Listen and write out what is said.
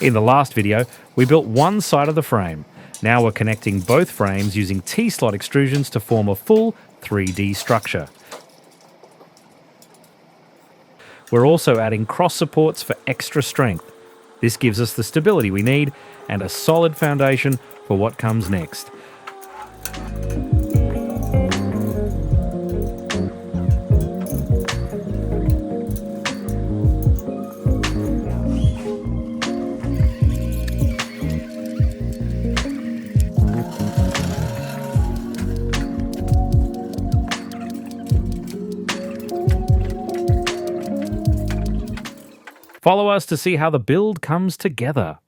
In the last video, we built one side of the frame. Now we're connecting both frames using T-slot extrusions to form a full 3D structure. We're also adding cross supports for extra strength. This gives us the stability we need and a solid foundation for what comes next. Follow us to see how the build comes together.